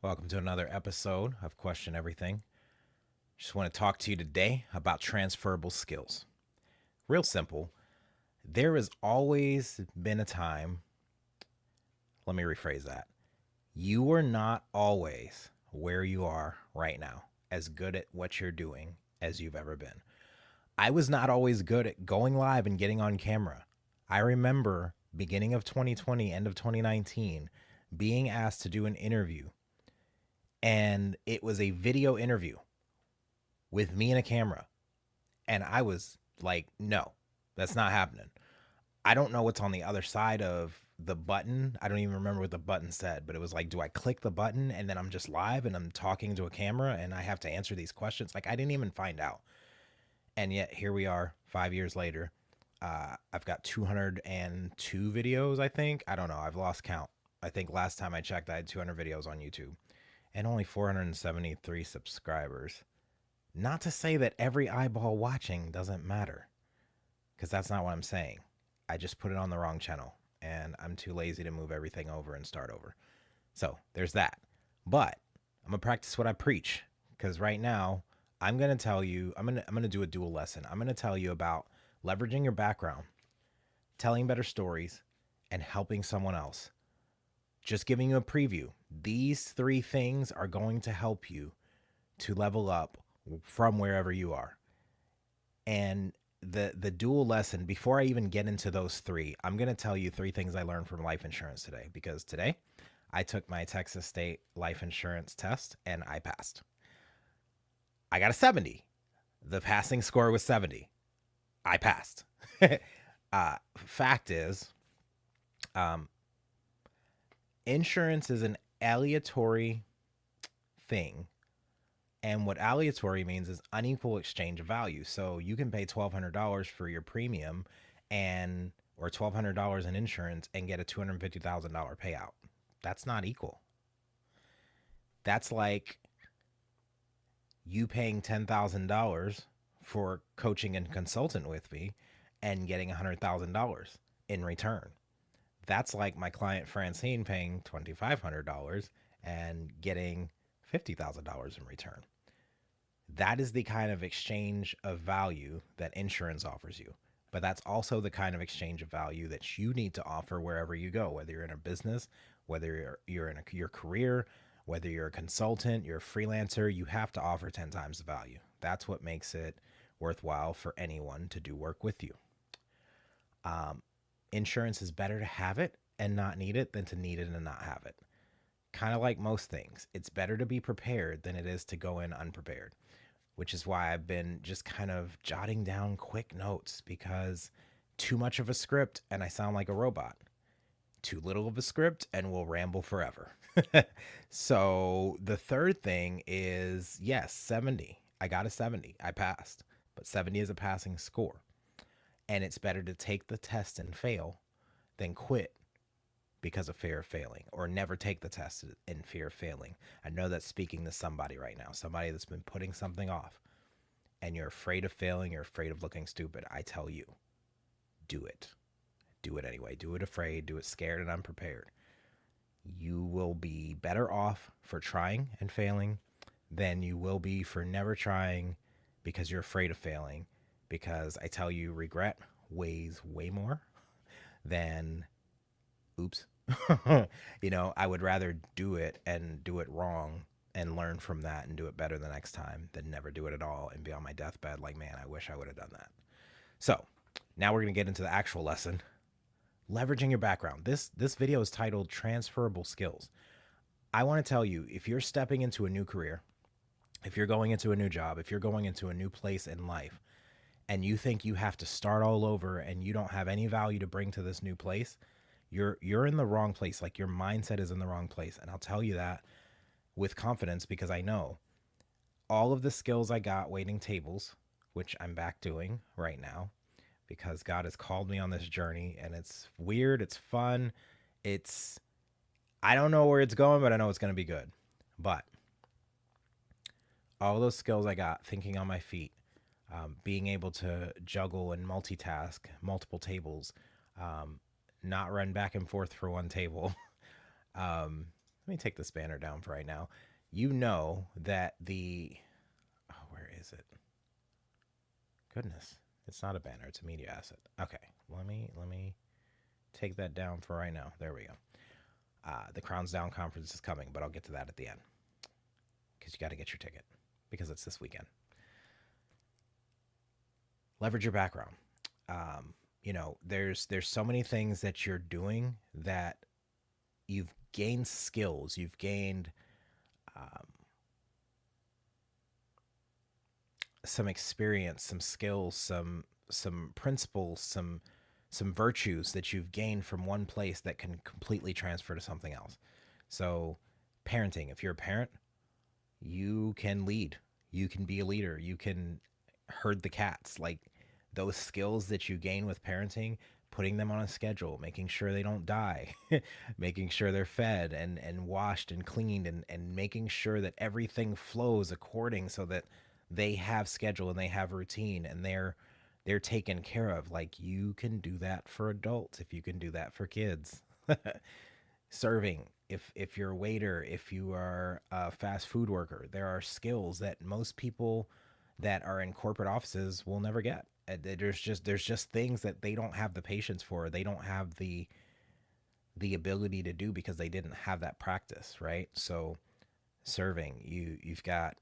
Welcome to another episode of Question Everything. Just want to talk to you today about transferable skills. Real simple. There has always been a time, let me rephrase that. You are not always where you are right now, as good at what you're doing as you've ever been. I was not always good at going live and getting on camera. I remember beginning of 2020, end of 2019, being asked to do an interview, and it was a video interview with me and a camera. And I was like, no, that's not happening. I don't know what's on the other side of the button. I don't even remember what the button said, but it was like, do I click the button and then I'm just live and I'm talking to a camera and I have to answer these questions? Like, I didn't even find out. And yet here we are 5 years later. I've got 202 videos, I think. I don't know. I've lost count. I think last time I checked, I had 200 videos on YouTube and only 473 subscribers. Not to say that every eyeball watching doesn't matter, because that's not what I'm saying. I just put it on the wrong channel, and I'm too lazy to move everything over and start over. So there's that. But I'm gonna practice what I preach, because right now I'm gonna tell you, I'm gonna do a dual lesson. I'm gonna tell you about leveraging your background, telling better stories, and helping someone else. Just giving you a preview. These three things are going to help you to level up from wherever you are. And the dual lesson, before I even get into those three, I'm going to tell you three things I learned from life insurance today, because today I took my Texas State life insurance test and I passed. I got a 70. The passing score was 70. I passed. Fact is, insurance is an aleatory thing. And what aleatory means is unequal exchange of value. So you can pay $1,200 for your premium and or $1,200 in insurance and get a $250,000 payout. That's not equal. That's like you paying $10,000 for coaching and consultant with me and getting $100,000 in return. That's like my client Francine paying $2,500 and getting $50,000 in return. That is the kind of exchange of value that insurance offers you. But that's also the kind of exchange of value that you need to offer wherever you go, whether you're in a business, whether you're in your career, whether you're a consultant, you're a freelancer, you have to offer 10 times the value. That's what makes it worthwhile for anyone to do work with you. Insurance is better to have it and not need it than to need it and not have it. Kind of like most things, it's better to be prepared than it is to go in unprepared, which is why I've been just kind of jotting down quick notes, because too much of a script and I sound like a robot. Too little of a script and we'll ramble forever. So the third thing is, yes, 70. I got a 70. I passed, but 70 is a passing score. And it's better to take the test and fail than quit because of fear of failing, or never take the test in fear of failing. I know that's speaking to somebody right now, somebody that's been putting something off, and you're afraid of failing, you're afraid of looking stupid. I tell you, do it. Do it anyway. Do it afraid, do it scared and unprepared. You will be better off for trying and failing than you will be for never trying because you're afraid of failing. Because I tell you, regret weighs way more than oops. I would rather do it and do it wrong and learn from that and do it better the next time than never do it at all and be on my deathbed like, man, I wish I would have done that. So now we're going to get into the actual lesson. Leveraging your background. This video is titled Transferable Skills. I want to tell you, if you're stepping into a new career, if you're going into a new job, if you're going into a new place in life, and you think you have to start all over and you don't have any value to bring to this new place, you're in the wrong place. Like, your mindset is in the wrong place. And I'll tell you that with confidence, because I know all of the skills I got waiting tables, which I'm back doing right now, because God has called me on this journey, and it's weird. It's fun. I don't know where it's going, but I know it's going to be good. But all those skills I got, thinking on my feet, being able to juggle and multitask multiple tables, not run back and forth for one table, Let me take this banner down for right now. You know that the, oh, where is it? Goodness, it's not a banner, it's a media asset. Okay, let me take that down for right now. There we go. The Crowns Down conference is coming, but I'll get to that at the end because you got to get your ticket because it's this weekend. Leverage your background. There's so many things that you're doing that you've gained skills, you've gained um, some experience, some skills, some principles, some virtues that you've gained from one place that can completely transfer to something else. So, parenting, if you're a parent, you can lead. You can be a leader. You can herd the cats. Like those skills that you gain with parenting, putting them on a schedule, making sure they don't die, making sure they're fed and washed and cleaned and making sure that everything flows according so that they have schedule and they have routine and they're taken care of. Like you can do that for adults if you can do that for kids. Serving, if you're a waiter, if you are a fast food worker, there are skills that most people that are in corporate offices will never get. There's just things that they don't have the patience for. They don't have the ability to do because they didn't have that practice, right? So serving, you've got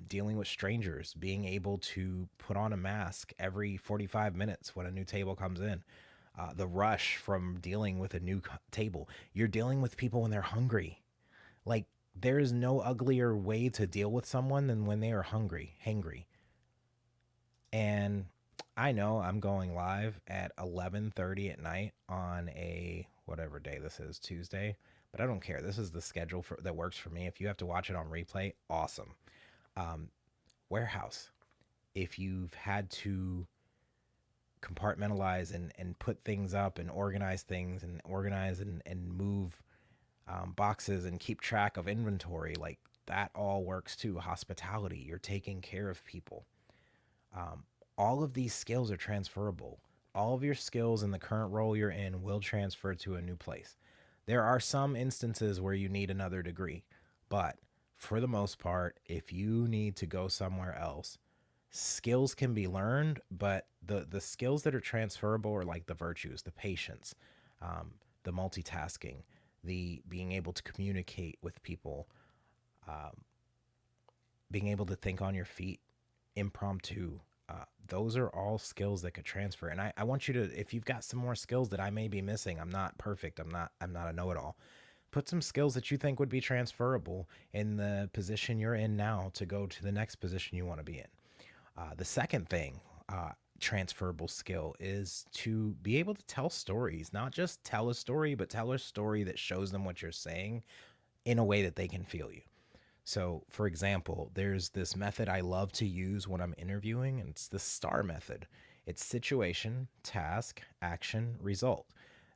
dealing with strangers, being able to put on a mask every 45 minutes when a new table comes in. The rush from dealing with a new table. You're dealing with people when they're hungry. Like there is no uglier way to deal with someone than when they are hangry. And I know I'm going live at 11:30 at night on a whatever day this is, Tuesday, but I don't care. This is the schedule that works for me. If you have to watch it on replay, awesome. Um, Warehouse. If you've had to compartmentalize and put things up and organize things and organize and move boxes and keep track of inventory, like that all works too. Hospitality, you're taking care of people. Um, all of these skills are transferable. All of your skills in the current role you're in will transfer to a new place. There are some instances where you need another degree, but for the most part, if you need to go somewhere else, skills can be learned, but the skills that are transferable are like the virtues, the patience, the multitasking, the being able to communicate with people, um, being able to think on your feet, impromptu. Those are all skills that could transfer. And I want you to, if you've got some more skills that I may be missing, I'm not perfect. I'm not a know-it-all. Put some skills that you think would be transferable in the position you're in now to go to the next position you want to be in. The second thing, transferable skill, is to be able to tell stories, not just tell a story, but tell a story that shows them what you're saying in a way that they can feel you. So, for example, there's this method I love to use when I'm interviewing, and it's the STAR method. It's situation, task, action, result.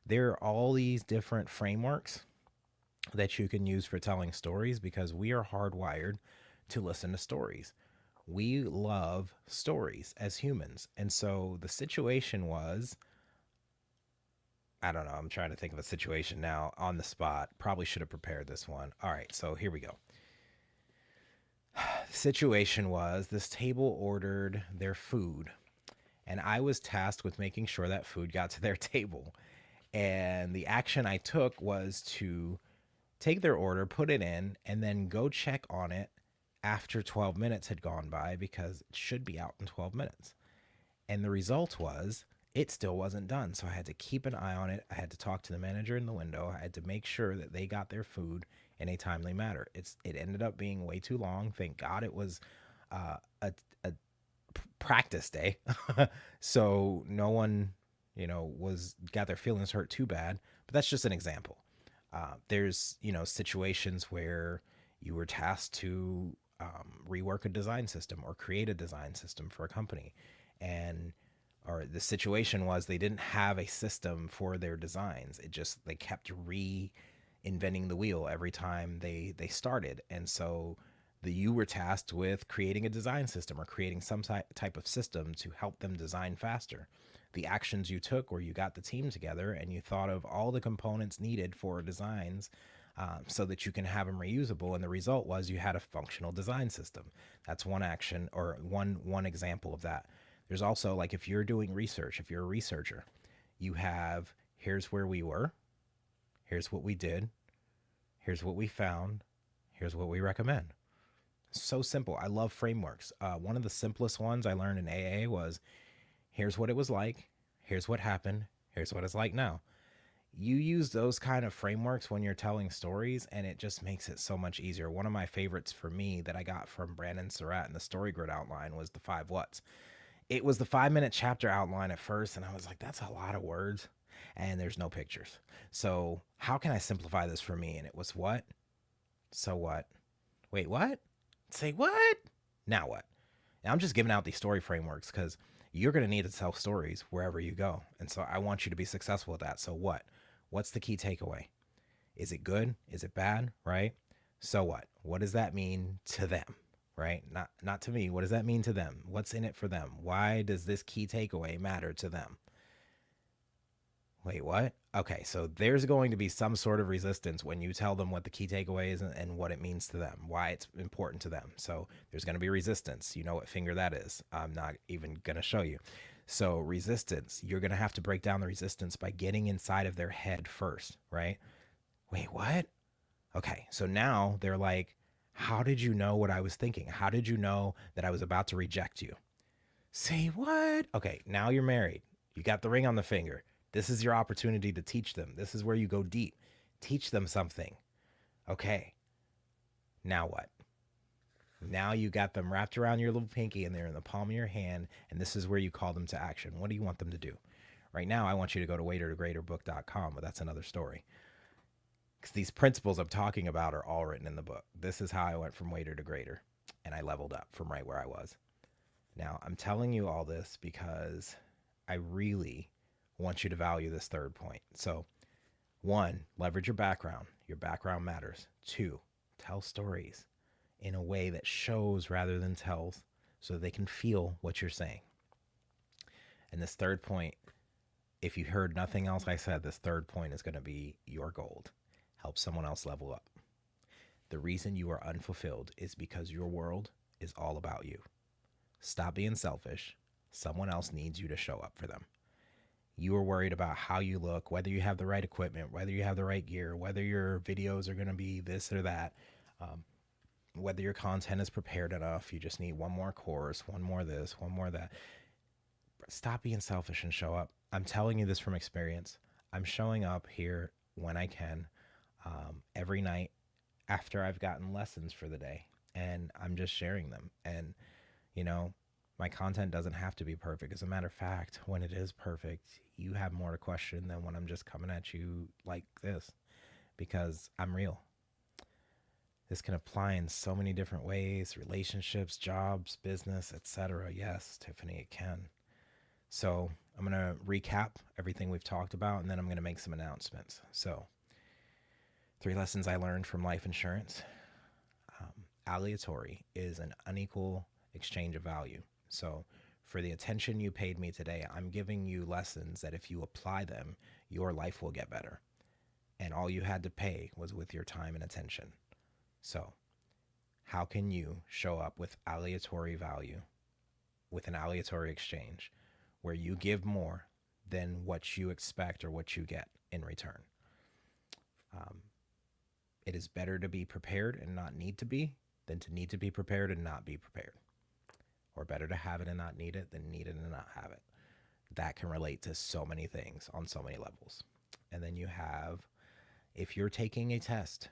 There are all these different frameworks that you can use for telling stories because we are hardwired to listen to stories. We love stories as humans. And so the situation was, I don't know, I'm trying to think of a situation now on the spot. Probably should have prepared this one. All right, so here we go. The situation was this table ordered their food, and I was tasked with making sure that food got to their table. And the action I took was to take their order, put it in, and then go check on it after 12 minutes had gone by because it should be out in 12 minutes. And the result was it still wasn't done. So I had to keep an eye on it. I had to talk to the manager in the window. I had to make sure that they got their food in a timely manner. It ended up being way too long. Thank God it was a practice day. So no one, was got their feelings hurt too bad. But that's just an example. There's, situations where you were tasked to rework a design system or create a design system for a company. And or the situation was they didn't have a system for their designs. They kept reinventing the wheel every time they started. And so you were tasked with creating a design system or creating some type of system to help them design faster. The actions you took where you got the team together and you thought of all the components needed for designs so that you can have them reusable. And the result was you had a functional design system. That's one action, or one example of that. There's also, like, if you're doing research, if you're a researcher, you have, here's where we were, here's what we did, here's what we found, here's what we recommend. So simple. I love frameworks. One of the simplest ones I learned in AA was, here's what it was like, here's what happened, here's what it's like now. You use those kind of frameworks when you're telling stories, and it just makes it so much easier. One of my favorites for me that I got from Brandon Surratt in the Story Grid outline was the 5 whats. It was the 5-minute chapter outline at first, and I was like, that's a lot of words, and there's no pictures. So how can I simplify this for me? And it was what? So what? Wait, what? Say what? Now what? And I'm just giving out these story frameworks because you're going to need to tell stories wherever you go. And so I want you to be successful at that. So what? What's the key takeaway? Is it good? Is it bad? Right? So what? What does that mean to them? Right? Not to me. What does that mean to them? What's in it for them? Why does this key takeaway matter to them? Wait, what? Okay, so there's going to be some sort of resistance when you tell them what the key takeaway is and what it means to them, why it's important to them. So there's going to be resistance. You know what finger that is. I'm not even going to show you. So resistance, you're going to have to break down the resistance by getting inside of their head first, right? Wait, what? Okay, so now they're like, how did you know what I was thinking? How did you know that I was about to reject you? Say what? Okay, now you're married. You got the ring on the finger. This is your opportunity to teach them. This is where you go deep. Teach them something. Okay, now what? Now you got them wrapped around your little pinky and they're in the palm of your hand, and this is where you call them to action. What do you want them to do? Right now, I want you to go to waitertogreaterbook.com, but that's another story. Because these principles I'm talking about are all written in the book. This is how I went from waiter to greater, and I leveled up from right where I was. Now, I'm telling you all this because I really want you to value this third point. So, 1, leverage your background. Your background matters. 2, tell stories in a way that shows rather than tells, so they can feel what you're saying. And this third point, if you heard nothing else I said, this third point is going to be your gold. Help someone else level up. The reason you are unfulfilled is because your world is all about you. Stop being selfish. Someone else needs you to show up for them. You are worried about how you look, whether you have the right equipment, whether you have the right gear, whether your videos are going to be this or that, whether your content is prepared enough. You just need one more course, one more this, one more that. Stop being selfish and show up. I'm telling you this from experience. I'm showing up here when I can, every night after I've gotten lessons for the day, and I'm just sharing them. And, you know, my content doesn't have to be perfect. As a matter of fact, when it is perfect, you have more to question than when I'm just coming at you like this, because I'm real. This can apply in so many different ways: relationships, jobs, business, etc. Yes, Tiffany, it can. So I'm going to recap everything we've talked about, and then I'm going to make some announcements. So 3 lessons I learned from life insurance. Aleatory is an unequal exchange of value. So for the attention you paid me today, I'm giving you lessons that if you apply them, your life will get better. And all you had to pay was with your time and attention. So how can you show up with aleatory value, with an aleatory exchange, where you give more than what you expect or what you get in return? It is better to be prepared and not need to be than to need to be prepared and not be prepared. Or better to have it and not need it than need it and not have it. That can relate to so many things on so many levels. And then you have, if you're taking a test,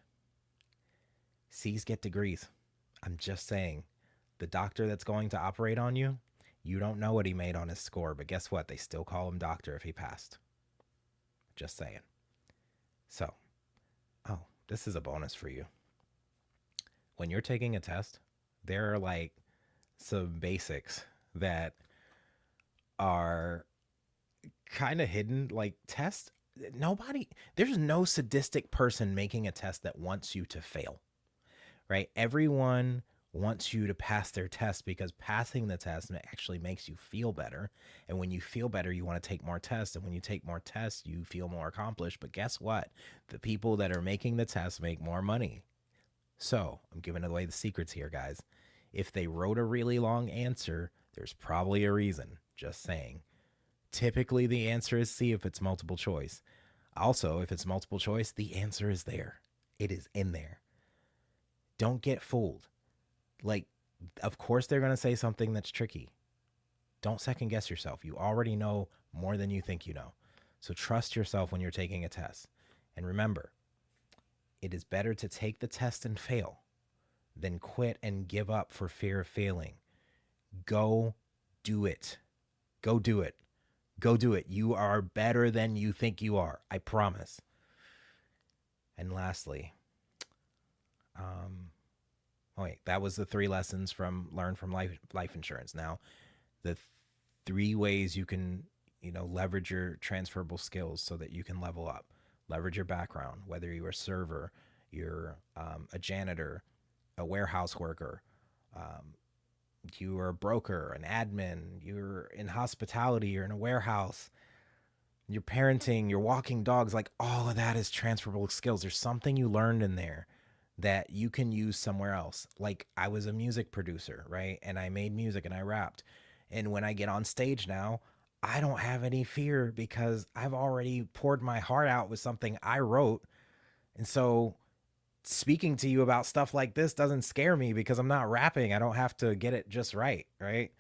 C's get degrees. I'm just saying, the doctor that's going to operate on you, you don't know what he made on his score, but guess what? They still call him doctor if he passed. Just saying. So, this is a bonus for you. When you're taking a test, there are like some basics that are kind of hidden. Like, test, there's no sadistic person making a test that wants you to fail, right? Everyone wants you to pass their test because passing the test actually makes you feel better. And when you feel better, you want to take more tests. And when you take more tests, you feel more accomplished. But guess what? The people that are making the tests make more money. So I'm giving away the secrets here, guys. If they wrote a really long answer, there's probably a reason. Just saying. Typically, the answer is C if it's multiple choice. Also, if it's multiple choice, the answer is there. It is in there. Don't get fooled. Like, of course, they're going to say something that's tricky. Don't second guess yourself. You already know more than you think you know. So trust yourself when you're taking a test. And remember, it is better to take the test and fail than quit and give up for fear of failing. Go do it. Go do it. Go do it. You are better than you think you are. I promise. And lastly, that was the 3 lessons from Learn from Life Insurance. Now, the 3 ways you can, leverage your transferable skills so that you can level up. Leverage your background, whether you're a server, you're a janitor, a warehouse worker, you are a broker, an admin, you're in hospitality, you're in a warehouse, you're parenting, you're walking dogs. Like, all of that is transferable skills. There's something you learned in there that you can use somewhere else. Like, I was a music producer, right? And I made music and I rapped. And when I get on stage now, I don't have any fear because I've already poured my heart out with something I wrote. And so speaking to you about stuff like this doesn't scare me because I'm not rapping. I don't have to get it just right, right?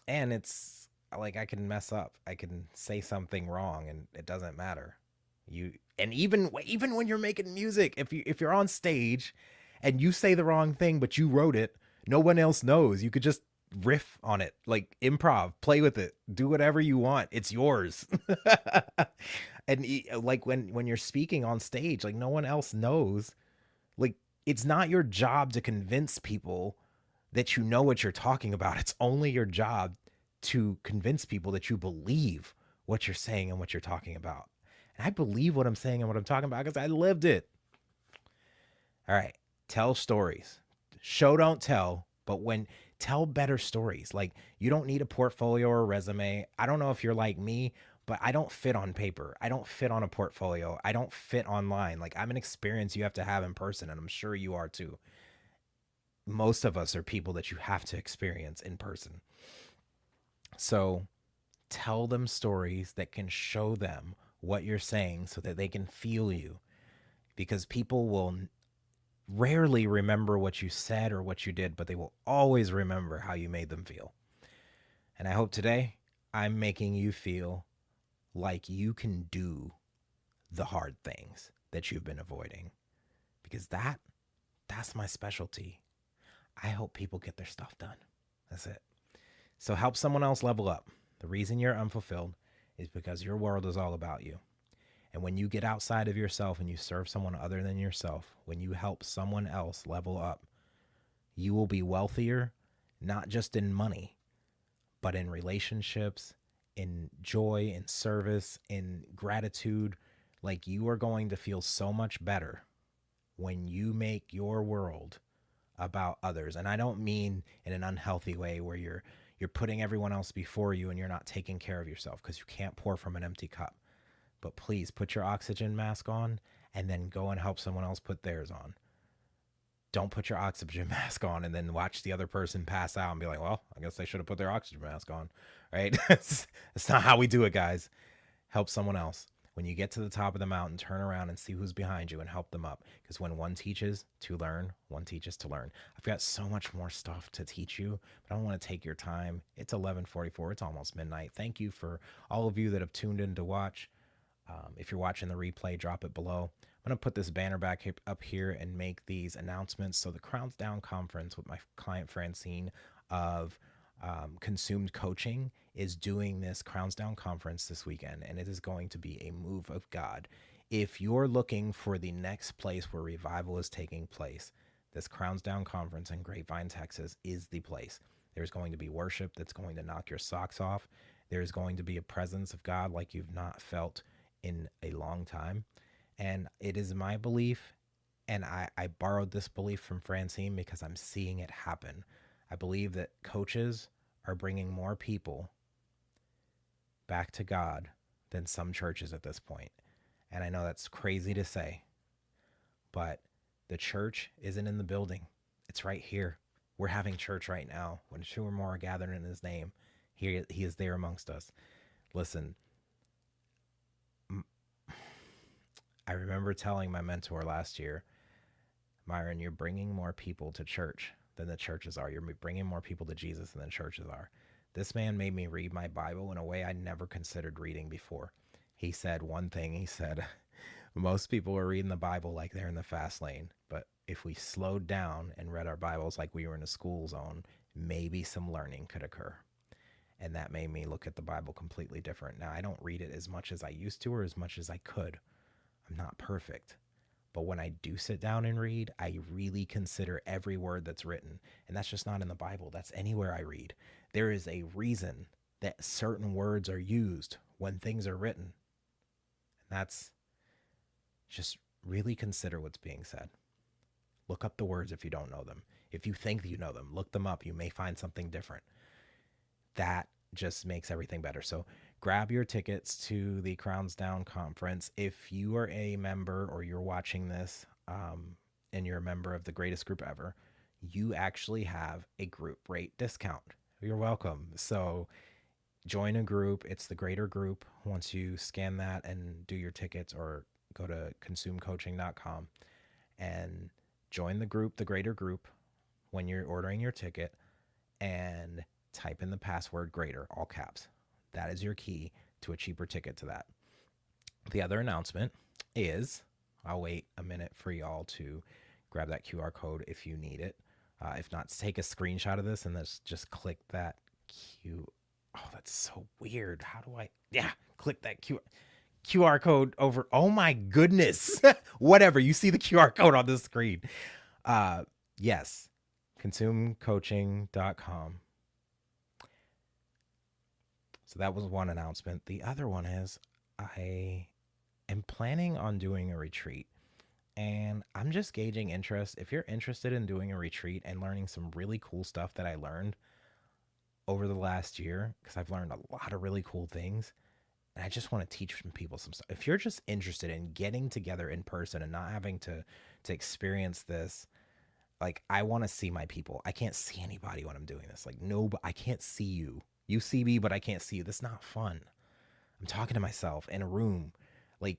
And it's like, I can mess up. I can say something wrong and it doesn't matter. Even when you're making music, if you're on stage and you say the wrong thing but you wrote it, no one else knows. You could just riff on it, like improv, play with it, do whatever you want. It's yours. And like when you're speaking on stage, like, no one else knows. Like, it's not your job to convince people that you know what you're talking about. It's only your job to convince people that you believe what you're saying and what you're talking about. And I believe what I'm saying and what I'm talking about because I lived it. All right. Tell stories. Show, don't tell. But tell better stories. Like, you don't need a portfolio or a resume. I don't know if you're like me, but I don't fit on paper. I don't fit on a portfolio. I don't fit online. Like, I'm an experience you have to have in person, and I'm sure you are too. Most of us are people that you have to experience in person. So tell them stories that can show them what you're saying so that they can feel you, because people will rarely remember what you said or what you did, but they will always remember how you made them feel. And I hope today I'm making you feel like you can do the hard things that you've been avoiding, because that's my specialty. I hope people get their stuff done. That's it. So help someone else level up. The reason you're unfulfilled is because your world is all about you. And when you get outside of yourself and you serve someone other than yourself, when you help someone else level up, you will be wealthier, not just in money, but in relationships, in joy, in service, in gratitude. Like, you are going to feel so much better when you make your world about others. And I don't mean in an unhealthy way where you're putting everyone else before you and you're not taking care of yourself, because you can't pour from an empty cup. But please put your oxygen mask on and then go and help someone else put theirs on. Don't put your oxygen mask on and then watch the other person pass out and be like, well, I guess they should have put their oxygen mask on, right? That's not how we do it, guys. Help someone else. When you get to the top of the mountain, turn around and see who's behind you and help them up. Because when one teaches to learn, one teaches to learn. I've got so much more stuff to teach you, but I don't want to take your time. It's 11:44. It's almost midnight. Thank you for all of you that have tuned in to watch. If you're watching the replay, drop it below. I'm going to put this banner back up here and make these announcements. So the Crowns Down Conference with my client Francine of Consumed Coaching is doing this Crowns Down Conference this weekend, and it is going to be a move of God. If you're looking for the next place where revival is taking place, this Crowns Down Conference in Grapevine, Texas is the place. There's going to be worship that's going to knock your socks off. There's going to be a presence of God like you've not felt in a long time. And it is my belief And I borrowed this belief from Francine because I'm seeing it happen. I believe that coaches are bringing more people back to God than some churches at this point. And I know that's crazy to say, but the church isn't in the building. It's right here. We're having church right now. When two or more are gathered in his name, he is there amongst us. Listen, I remember telling my mentor last year, Myron, you're bringing more people to church than the churches are. You're bringing more people to Jesus than the churches are. This man made me read my Bible in a way I never considered reading before. He said one thing. He said, most people are reading the Bible like they're in the fast lane. But if we slowed down and read our Bibles like we were in a school zone, maybe some learning could occur. And that made me look at the Bible completely different. Now, I don't read it as much as I used to or as much as I could. I'm not perfect. But when I do sit down and read, I really consider every word that's written. And that's just not in the Bible. That's anywhere I read. There is a reason that certain words are used when things are written. And that's just really consider what's being said. Look up the words if you don't know them. If you think you know them, look them up. You may find something different. That just makes everything better. So grab your tickets to the Crowns Down conference. If you are a member or you're watching this and you're a member of the greatest group ever, you actually have a group rate discount. You're welcome. So join a group. It's the greater group. Once you scan that and do your tickets, or go to consumecoaching.com and join the group, the greater group, when you're ordering your ticket, and type in the password greater, all caps. That is your key to a cheaper ticket to that. The other announcement is, I'll wait a minute for y'all to grab that QR code if you need it. If not, take a screenshot of this and just click that Q. Oh, that's so weird. How do I? Yeah, click that QR code over. Oh my goodness. Whatever. You see the QR code on the screen. Yes. consumecoaching.com. So that was one announcement. The other one is I am planning on doing a retreat, and I'm just gauging interest. If you're interested in doing a retreat and learning some really cool stuff that I learned over the last year, because I've learned a lot of really cool things, and I just want to teach some people some stuff. If you're just interested in getting together in person and not having to experience this, like, I want to see my people. I can't see anybody when I'm doing this. Like, no, I can't see you. You see me, but I can't see you. That's not fun. I'm talking to myself in a room. Like,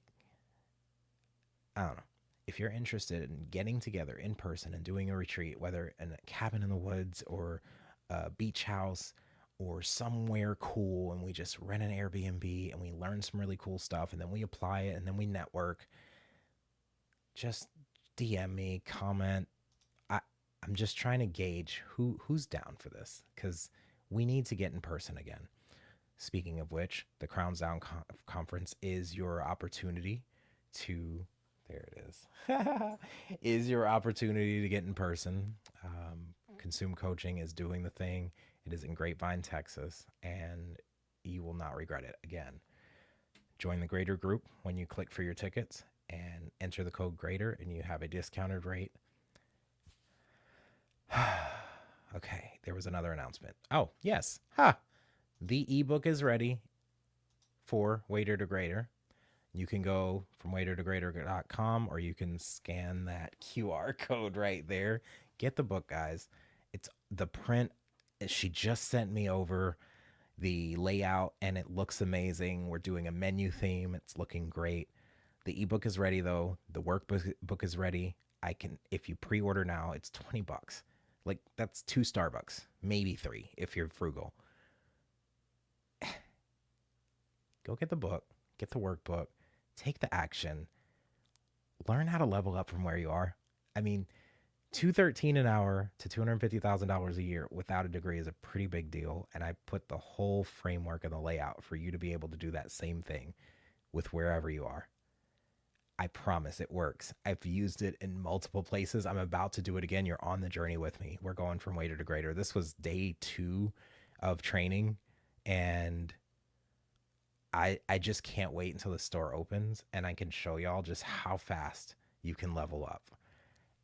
I don't know. If you're interested in getting together in person and doing a retreat, whether in a cabin in the woods or a beach house or somewhere cool, and we just rent an Airbnb and we learn some really cool stuff, and then we apply it, and then we network, just DM me, comment. I'm just trying to gauge who's down for this, because we need to get in person again. Speaking of which, the Crowns Down conference is your opportunity to, there it is, is your opportunity to get in person. Consume Coaching is doing the thing. It is in Grapevine, Texas, and you will not regret it. Again, join the Greater group when you click for your tickets and enter the code GREATER, and you have a discounted rate. Okay, there was another announcement. Oh, yes. The ebook is ready for Waiter to Greater. You can go from waitertogreater.com, or you can scan that QR code right there. Get the book, guys. It's the print. She just sent me over the layout, and it looks amazing. We're doing a menu theme. It's looking great. The ebook is ready, though. The workbook is ready. If you pre-order now, it's $20. Like, that's 2 Starbucks, maybe 3 if you're frugal. Go get the book, get the workbook, take the action, learn how to level up from where you are. I mean, $213 an hour to $250,000 a year without a degree is a pretty big deal. And I put the whole framework and the layout for you to be able to do that same thing with wherever you are. I promise it works. I've used it in multiple places. I'm about to do it again. You're on the journey with me. We're going from Waiter to Greater. This was day 2 of training, and I just can't wait until the store opens and I can show y'all just how fast you can level up.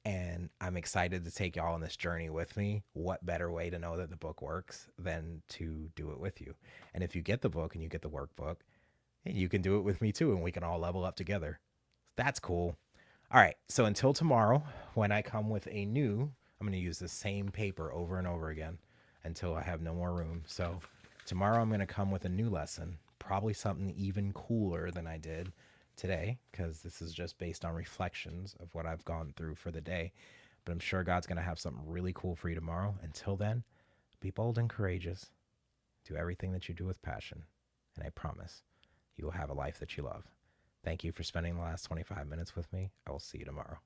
And I'm excited to take y'all on this journey with me. What better way to know that the book works than to do it with you? And if you get the book and you get the workbook, you can do it with me too, and we can all level up together. That's cool. All right. So until tomorrow, when I come with I'm going to use the same paper over and over again until I have no more room. So tomorrow I'm going to come with a new lesson, probably something even cooler than I did today, because this is just based on reflections of what I've gone through for the day. But I'm sure God's going to have something really cool for you tomorrow. Until then, be bold and courageous. Do everything that you do with passion. And I promise you will have a life that you love. Thank you for spending the last 25 minutes with me. I will see you tomorrow.